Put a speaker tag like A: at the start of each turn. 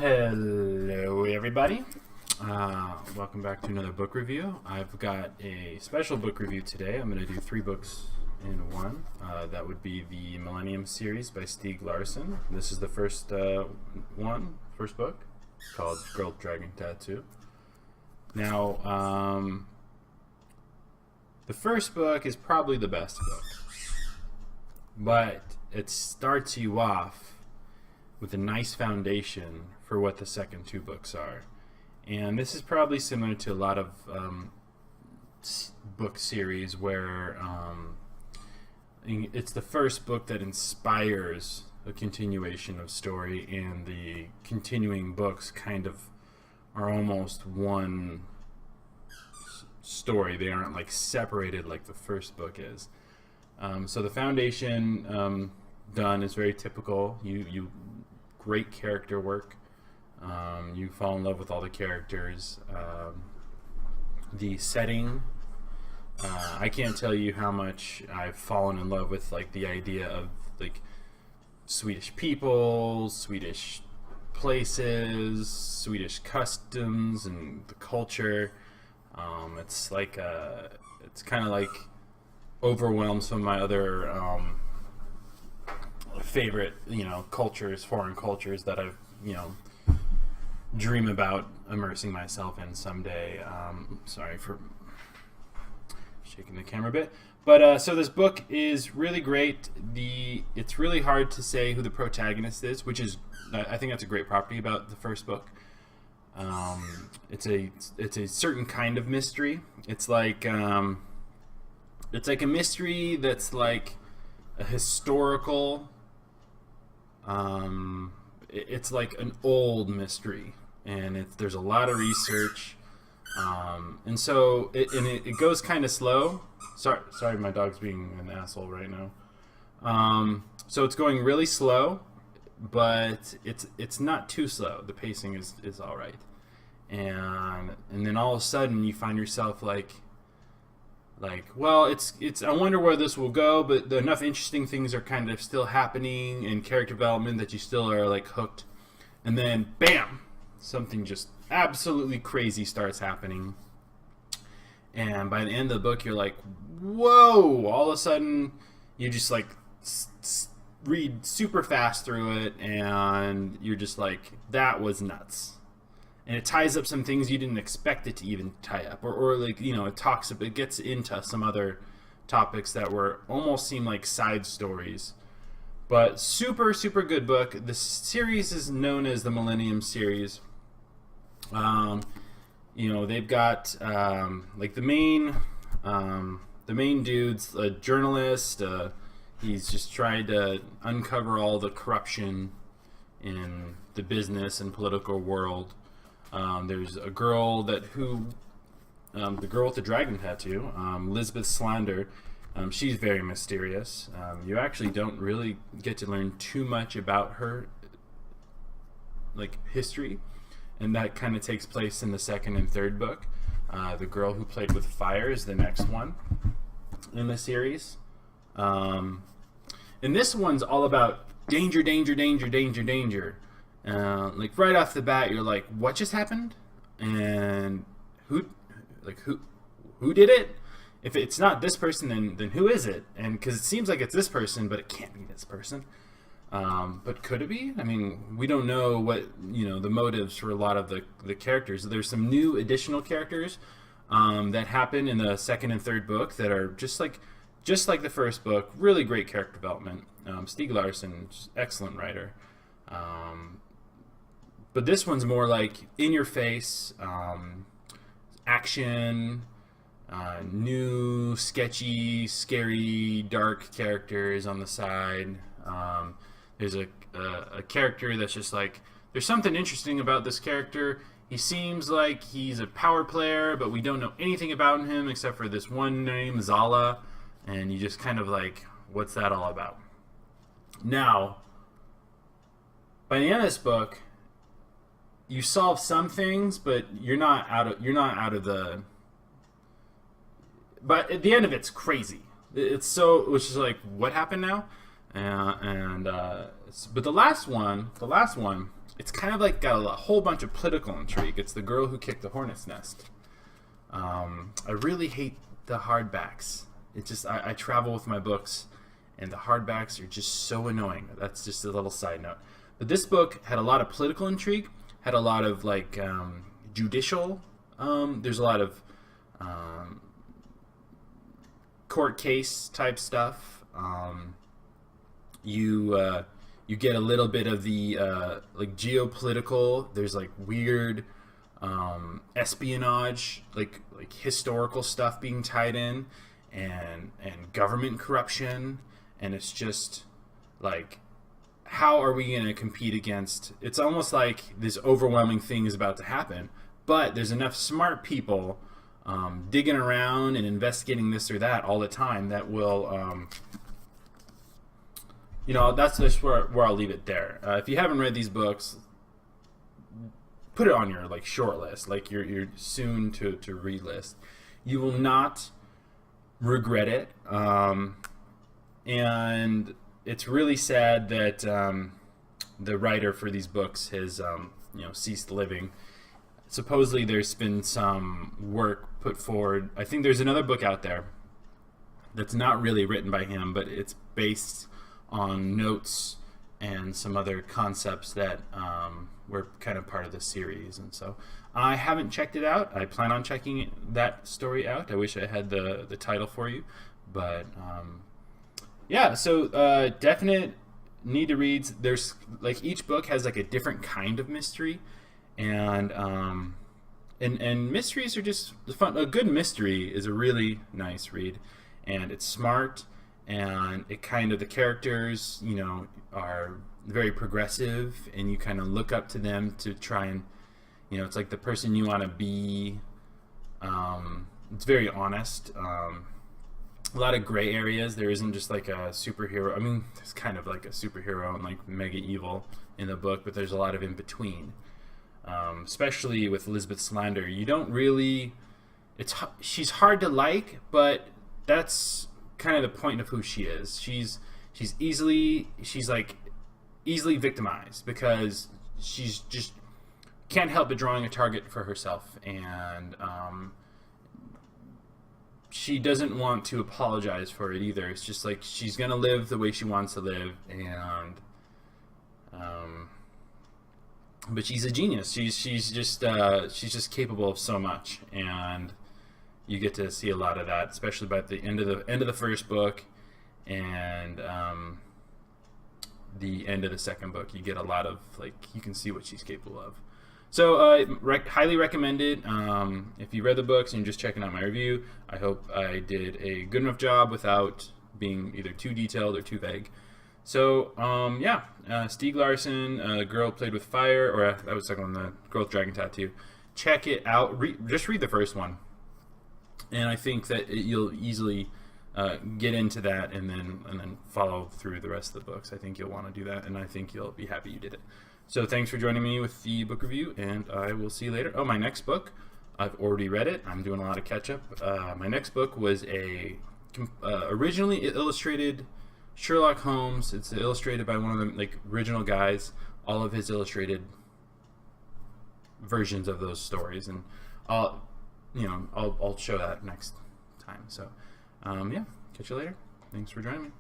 A: Hello everybody, welcome back to another book review. I've got a special book review today. I'm going to do 3 books in one. That would be the Millennium series by Stieg Larsson. This is the first book called Girl with Dragon Tattoo. Now, the first book is probably the best book, but it starts you off with a nice foundation for what the second 2 books are. And this is probably similar to a lot of book series where it's the first book that inspires a continuation of story, and the continuing books kind of are almost one story. They aren't like separated like the first book is. So the foundation done is very typical. You great character work. You fall in love with all the characters. The setting, I can't tell you how much I've fallen in love with like the idea of like Swedish people, Swedish places, Swedish customs, and the culture. It's like it's kind of like overwhelmed some of my other favorite, cultures, foreign cultures that I've, dream about immersing myself in someday. Sorry for shaking the camera a bit. But so this book is really great. It's really hard to say who the protagonist is, which is, I think that's a great property about the first book. It's a certain kind of mystery. It's like a mystery that's like a historical. It's like an old mystery, and there's a lot of research, and so it goes kind of slow. Sorry, my dog's being an asshole right now. So it's going really slow, but it's not too slow. The pacing is all right, and then all of a sudden you find yourself like, well, it's I wonder where this will go, but enough interesting things are kind of still happening in character development that you still are like hooked. And then bam, something just absolutely crazy starts happening. And by the end of the book, you're like, whoa, all of a sudden you just like read super fast through it, and you're just like, that was nuts. And it ties up some things you didn't expect it to even tie up, or like, it gets into some other topics that almost seem like side stories. But super, super good book. The series is known as the Millennium series. They've got like the main dude's a journalist. He's just tried to uncover all the corruption in the business and political world. There's a girl the girl with the dragon tattoo, Lisbeth Slander. She's very mysterious. You actually don't really get to learn too much about her, like history, and that kind of takes place in the second and third book. The girl who played with fire is the next one in the series, and this one's all about danger, danger, danger, danger, danger. Like right off the bat, you're like, what just happened? And who did it? If it's not this person, then who is it? And because it seems like it's this person, but it can't be this person. But could it be? I mean, we don't know what, the motives for a lot of the characters. There's some new additional characters that happen in the second and third book that are just like the first book. Really great character development. Stieg Larsson, excellent writer. But this one's more like in your face, action, new, sketchy, scary, dark characters on the side. There's a character that's just like, there's something interesting about this character. He seems like he's a power player, but we don't know anything about him except for this one name, Zala, and you just kind of like, what's that all about? Now, by the end of this book, you solve some things, but you're not out of the. But at the end of it's crazy. It's which is like, what happened now? But the last one it's kind of like got a whole bunch of political intrigue. It's the girl who kicked the hornet's nest. I really hate the hardbacks. It's just I travel with my books, and the hardbacks are just so annoying. That's just a little side note. But this book had a lot of political intrigue, had a lot of like judicial. There's a lot of court case type stuff. You get a little bit of the like geopolitical. There's like weird espionage, like historical stuff being tied in, and government corruption, and it's just like, how are we going to compete against? It's almost like this overwhelming thing is about to happen, but there's enough smart people digging around and investigating this or that all the time that will. That's just where I'll leave it there. If you haven't read these books, put it on your like short list, like your soon to read list. You will not regret it, and it's really sad that the writer for these books has ceased living. Supposedly, there's been some work put forward. I think there's another book out there that's not really written by him, but it's based on notes and some other concepts that were kind of part of the series. And so I haven't checked it out. I plan on checking that story out. I wish I had the title for you. But so definite need to reads. There's like each book has like a different kind of mystery. And mysteries are just fun. A good mystery is a really nice read. And it's smart. And it kind of, the characters, are very progressive, and you kind of look up to them to try and, it's like the person you want to be. It's very honest. A lot of gray areas. There isn't just like a superhero. I mean, there's kind of like a superhero and like mega evil in the book, but there's a lot of in between. Especially with Elizabeth Slander, you don't really. She's hard to like, but that's kind of the point of who she is. She's easily victimized because she's just can't help but drawing a target for herself, and she doesn't want to apologize for it either. It's just like she's gonna live the way she wants to live, and but she's a genius. She's just capable of so much, and you get to see a lot of that, especially by the end of the first book, and the end of the second book. You get a lot of you can see what she's capable of. So highly recommended. If you read the books and you're just checking out my review, I hope I did a good enough job without being either too detailed or too vague. So Stieg Larsson, Girl Played with Fire, or that was the second one, the Girl with Dragon Tattoo. Check it out. Just read the first one. And I think that you'll easily get into that and then follow through the rest of the books. I think you'll want to do that, and I think you'll be happy you did it. So thanks for joining me with the book review, and I will see you later. Oh, my next book, I've already read it. I'm doing a lot of catch-up. My next book was a originally illustrated Sherlock Holmes. It's illustrated by one of the original guys. All of his illustrated versions of those stories, and I'll show that next time. So, catch you later. Thanks for joining me.